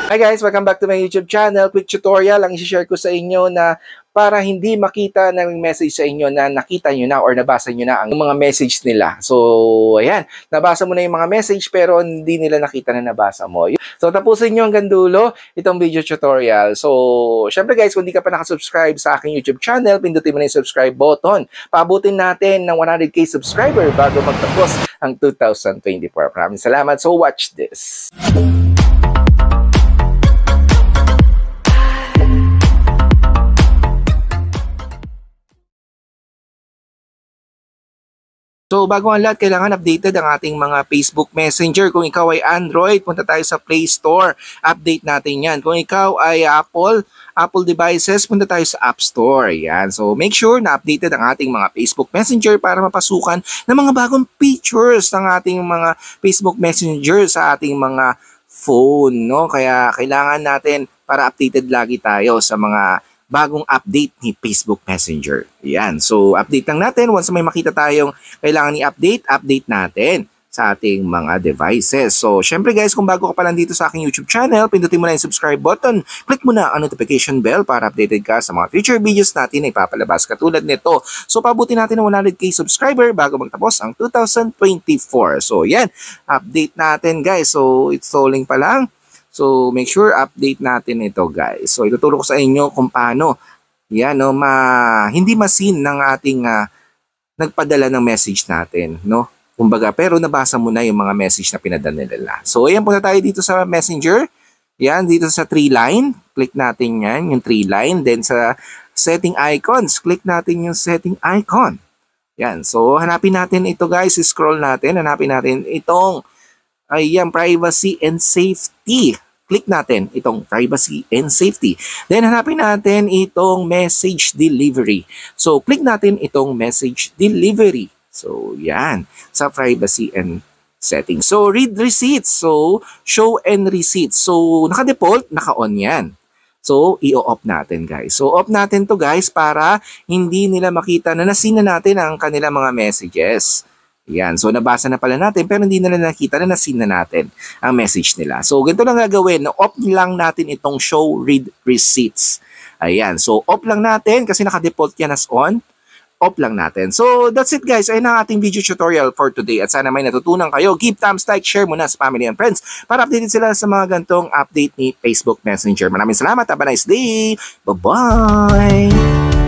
Hi guys, welcome back to my YouTube channel. Quick tutorial ang i-share ko sa inyo na para hindi makita ng message sa inyo na nakita nyo na or nabasa nyo na ang mga message nila. So, ayan, nabasa mo na yung mga message pero hindi nila nakita na nabasa mo. So, tapusin nyo hanggang dulo itong video tutorial. So, syempre guys, kung di ka pa nakasubscribe sa aking YouTube channel, pindutin mo na yung subscribe button. Paabutin natin ng 100k subscriber bago magtapos ang 2024. Maraming salamat. So, watch this. So, bago ang lahat, kailangan updated ang ating mga Facebook Messenger. Kung ikaw ay Android, punta tayo sa Play Store. Update natin yan. Kung ikaw ay Apple devices, punta tayo sa App Store. Yan. So, make sure na updated ang ating mga Facebook Messenger para mapasukan ng mga bagong features ng ating mga Facebook Messenger sa ating mga phone. No? Kaya kailangan natin para updated lagi tayo sa mga bagong update ni Facebook Messenger. Yan. So, update lang natin. Once may makita tayong kailangan i-update, update natin sa ating mga devices. So, syempre guys, kung bago ka pa lang dito sa aking YouTube channel, pindutin mo na yung subscribe button. Click mo na ang notification bell para updated ka sa mga future videos natin na ipapalabas katulad nito. So, pabutin natin ng 100k subscriber bago magtapos ang 2024. So, yan. Update natin guys. So, it's stalling pa lang. So, make sure update natin ito, guys. So, ituturo ko sa inyo kung paano yan, no, hindi masin ng ating nagpadala ng message natin, no? Kumbaga, pero nabasa mo na yung mga message na pinadala nila. So, ayan, punta tayo dito sa Messenger. Yan, dito sa 3-line. Click natin yan, yung 3-line. Then, sa setting icons, click natin yung setting icon. Yan, so, hanapin natin ito, guys. Scroll natin, hanapin natin itong ayan, privacy and safety. Click natin itong privacy and safety. Then, hanapin natin itong message delivery. So, click natin itong message delivery. So, yan. Sa privacy and settings. So, read receipts. So, show and receipts. So, naka-default, naka-on yan. So, i-off natin, guys. So, off natin to guys, para hindi nila makita na nasina natin ang kanilang mga messages. Yan. So, nabasa na pala natin pero hindi nila nakita na nasin na natin ang message nila. So, ganito lang gagawin. Off lang natin itong show read receipts. Ayan. So, off lang natin kasi naka-default yan as on. Off lang natin. So, that's it guys. Ayun ang ating video tutorial for today. At sana may natutunan kayo. Give thumbs like, share muna sa family and friends para updated sila sa mga gantong update ni Facebook Messenger. Maraming salamat. Have a nice day. Bye-bye!